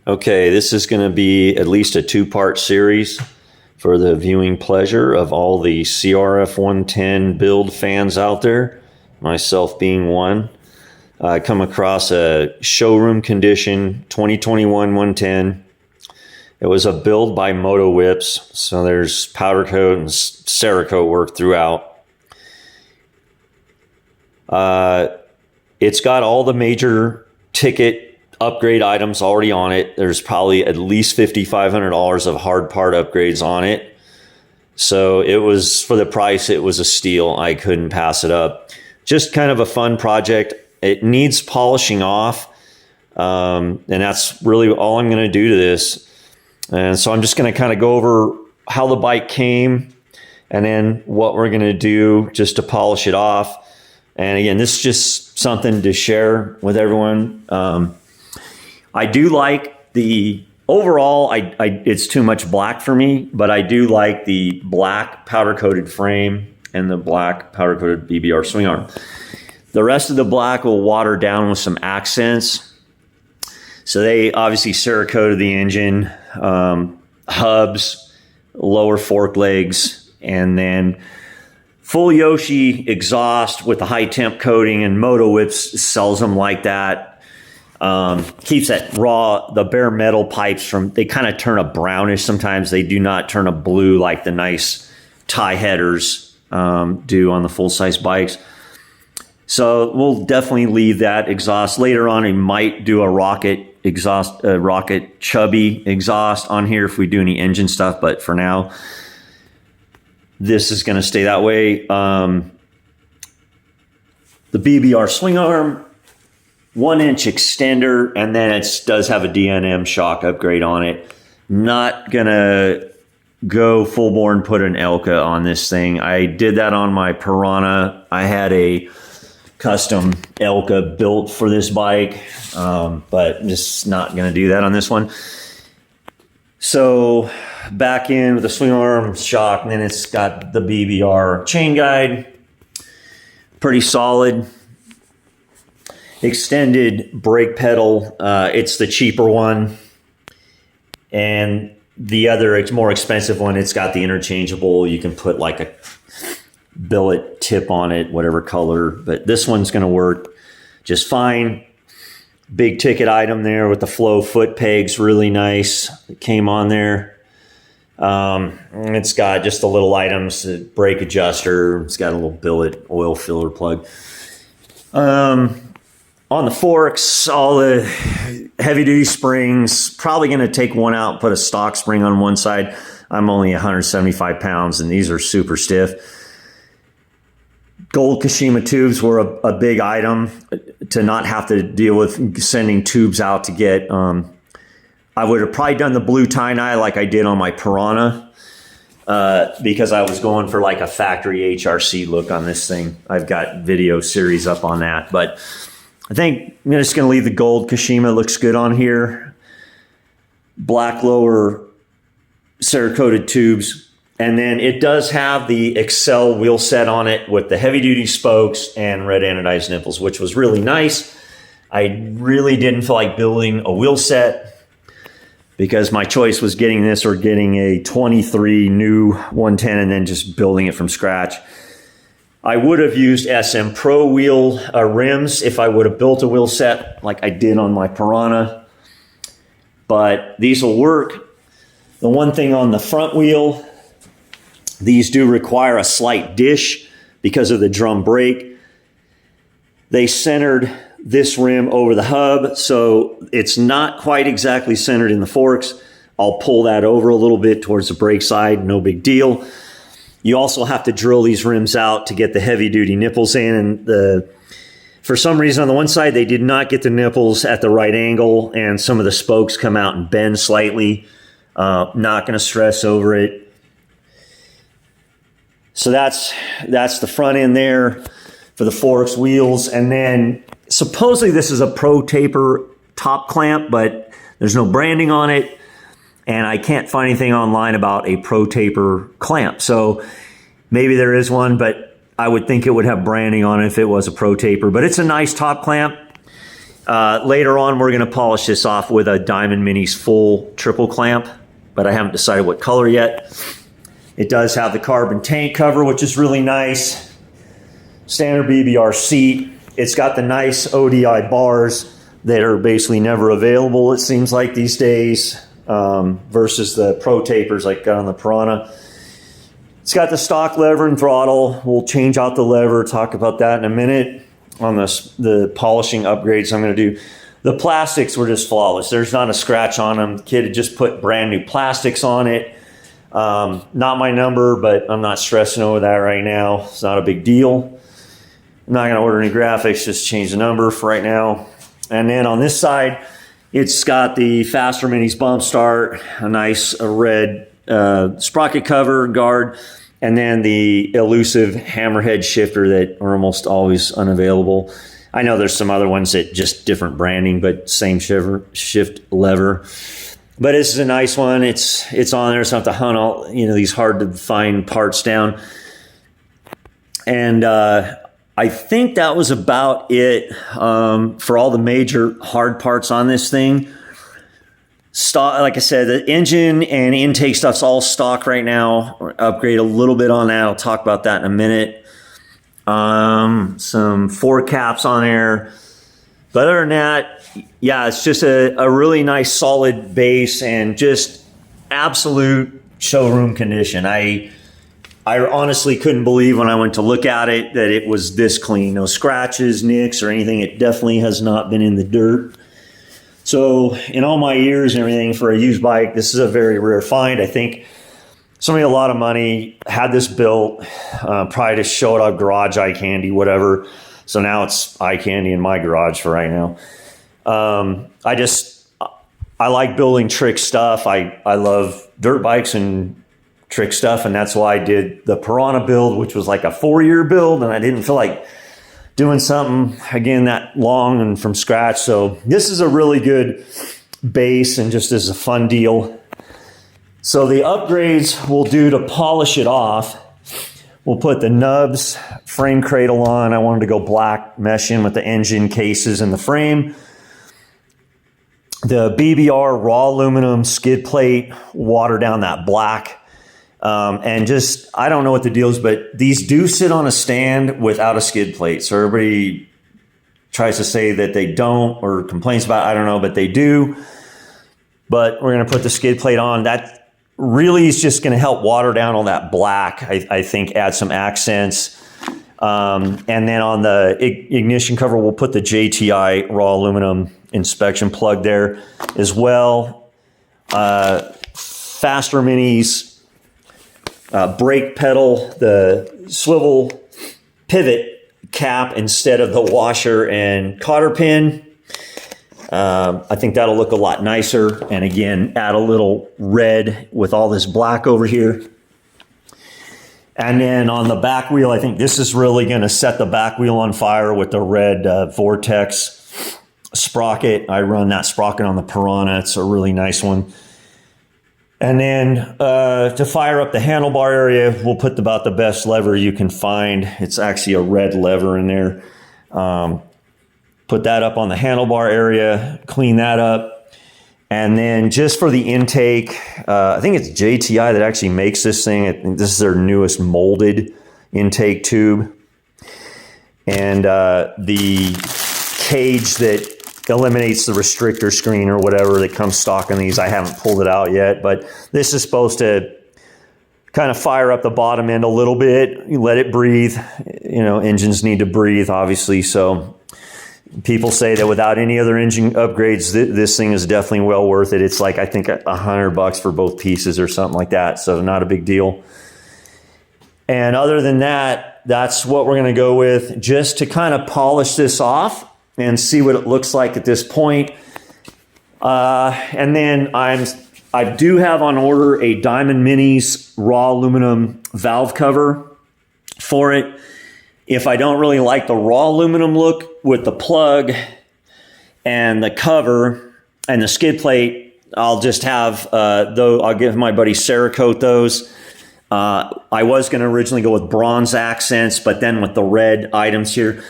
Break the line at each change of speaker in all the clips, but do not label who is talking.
Okay, this is going to be at least a two-part series for the viewing pleasure of all the CRF 110 build fans out there, myself being one. I come across a showroom condition 2021 110. It was a build by Motowhips, so there's powder coat and cerakote work throughout. It's got all the major ticket upgrade items already on it. There's probably at least $5,500 of hard part upgrades on it. So it was, for the price, it was a steal. I couldn't pass it up. Just kind of a fun project. It needs polishing off. And that's really all I'm going to do to this. And so I'm just going to kind of go over how the bike came and then what we're going to do just to polish it off. And again, this is just something to share with everyone. I do like the overall, it's too much black for me, but I do like the black powder coated frame and the black powder coated BBR swing arm. The rest of the black will water down with some accents. So they obviously cerakoted the engine, hubs, lower fork legs, and then full Yoshi exhaust with the high temp coating, and Motowhips sells them like that. Keeps that raw, the bare metal pipes from, they kind of turn a brownish sometimes. They do not turn a blue like the nice tie headers do on the full-size bikes. So we'll definitely leave that exhaust. Later on, we might do a rocket exhaust, rocket chubby exhaust on here if we do any engine stuff, but for now, this is going to stay that way. The BBR swing arm, 1-inch extender, and then it does have a DNM shock upgrade on it. Not gonna go full bore and put an Elka on this thing. I did that on my Piranha. I had a custom Elka built for this bike, but just not gonna do that on this one. So back in with the swing arm shock, and then it's got the BBR chain guide, pretty solid. Extended brake pedal, it's the cheaper one, and the other, it's more expensive one. It's got the interchangeable, you can put like a billet tip on it, whatever color, but this one's going to work just fine. Big ticket item there with the flow foot pegs, really nice. It came on there. It's got just the little items, brake adjuster, it's got a little billet oil filler plug. On the forks, all the heavy-duty springs, probably going to take one out, put a stock spring on one side. I'm only 175 pounds, and these are super stiff. Gold Kashima tubes were a big item to not have to deal with sending tubes out to get. I would have probably done the blue tie-dye like I did on my Piranha because I was going for like a factory HRC look on this thing. I've got video series up on that, but I think I'm just going to leave the gold Kashima. Looks good on here. Black lower cerakoted tubes. And then it does have the Excel wheel set on it with the heavy duty spokes and red anodized nipples, which was really nice. I really didn't feel like building a wheel set because my choice was getting this or getting a 23 new 110 and then just building it from scratch. I would have used SM Pro wheel rims if I would have built a wheel set like I did on my Piranha, but these will work. The one thing on the front wheel, these do require a slight dish because of the drum brake. They centered this rim over the hub, so it's not quite exactly centered in the forks. I'll pull that over a little bit towards the brake side, no big deal. You also have to drill these rims out to get the heavy duty nipples in, and for some reason on the one side they did not get the nipples at the right angle, and some of the spokes come out and bend slightly. Not going to stress over it. So that's the front end there for the forks, wheels, and then supposedly this is a Pro Taper top clamp, but there's no branding on it. And I can't find anything online about a Pro Taper clamp. So maybe there is one, but I would think it would have branding on it if it was a Pro Taper. But it's a nice top clamp. Later on, we're going to polish this off with a Diamond Minis full triple clamp, but I haven't decided what color yet. It does have the carbon tank cover, which is really nice. Standard BBR seat. It's got the nice ODI bars that are basically never available, it seems like these days, versus the Pro Tapers like got on the Piranha. It's got the stock lever and throttle. We'll change out the lever, talk about that in a minute on the polishing upgrades I'm going to do. The plastics were just flawless. There's not a scratch on them. The kid had just put brand new plastics on it. Not my number, but I'm not stressing over that right now. It's not a big deal. I'm not going to order any graphics, just change the number for right now. And then on this side, it's got the Faster Minis bump start, a nice red sprocket cover guard, and then the elusive hammerhead shifter that are almost always unavailable. I know there's some other ones that just different branding, but same shift lever. But this is a nice one. It's on there, so I don't have to hunt all these hard to find parts down. And I think that was about it for all the major hard parts on this thing. Like I said, the engine and intake stuff's all stock right now. Upgrade a little bit on that. I'll talk about that in a minute. Some fore caps on there. But other than that, yeah, it's just a really nice solid base and just absolute showroom condition. I honestly couldn't believe when I went to look at it that it was this clean. No scratches, nicks, or anything. It definitely has not been in the dirt. So in all my years and everything for a used bike, this is a very rare find. I think somebody a lot of money had this built, probably to show it off garage eye candy, whatever. So now it's eye candy in my garage for right now. I like building trick stuff. I love dirt bikes and trick stuff, and that's why I did the Piranha build, which was like a 4-year build, and I didn't feel like doing something again that long and from scratch. So this is a really good base and just is a fun deal. So the upgrades we'll do to polish it off, we'll put the nubs frame cradle on. I wanted to go black mesh in with the engine cases and the frame. The BBR raw aluminum skid plate, water down that black. And just, I don't know what the deal is, but these do sit on a stand without a skid plate. So everybody tries to say that they don't or complains about it. I don't know, but they do. But we're going to put the skid plate on. That really is just going to help water down all that black. I think add some accents. And then on the ignition cover, we'll put the JTI raw aluminum inspection plug there as well. Faster Minis brake pedal, the swivel pivot cap instead of the washer and cotter pin. I think that'll look a lot nicer. And again, add a little red with all this black over here. And then on the back wheel, I think this is really going to set the back wheel on fire with the red Vortex sprocket. I run that sprocket on the Piranha. It's a really nice one. And then to fire up the handlebar area, we'll put about the best lever you can find. It's actually a red lever in there. Put that up on the handlebar area, clean that up. And then just for the intake, I think it's JTI that actually makes this thing. I think this is their newest molded intake tube. And the cage that eliminates the restrictor screen or whatever that comes stock in these. I haven't pulled it out yet, but this is supposed to kind of fire up the bottom end a little bit. You let it breathe. Engines need to breathe, obviously. So people say that without any other engine upgrades, this thing is definitely well worth it. It's like, I think $100 for both pieces or something like that. So not a big deal. And other than that, that's what we're going to go with just to kind of polish this off and see what it looks like at this point. And then I do have on order a Diamond Minis raw aluminum valve cover for it. If I don't really like the raw aluminum look with the plug and the cover and the skid plate, I'll just have, I'll give my buddy Cerakote those. I was going to originally go with bronze accents, but then with the red items here,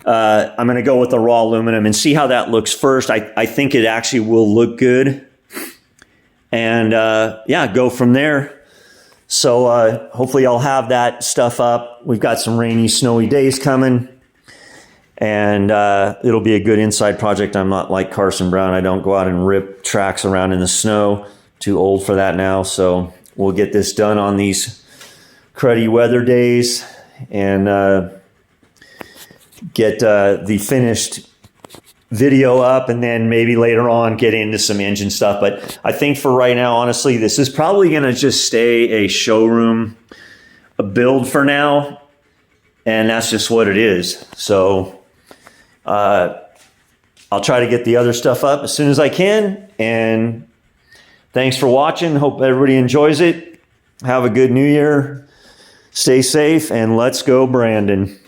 I'm going to go with the raw aluminum and see how that looks first. I think it actually will look good. And yeah, go from there. So hopefully I'll have that stuff up. We've got some rainy, snowy days coming. And it'll be a good inside project. I'm not like Carson Brown. I don't go out and rip tracks around in the snow. Too old for that now. So we'll get this done on these cruddy weather days and get the finished video up, and then maybe later on get into some engine stuff. But I think for right now, honestly, this is probably going to just stay a showroom build for now. And that's just what it is. So I'll try to get the other stuff up as soon as I can. And thanks for watching. Hope everybody enjoys it. Have a good new year. Stay safe, and let's go, Brandon.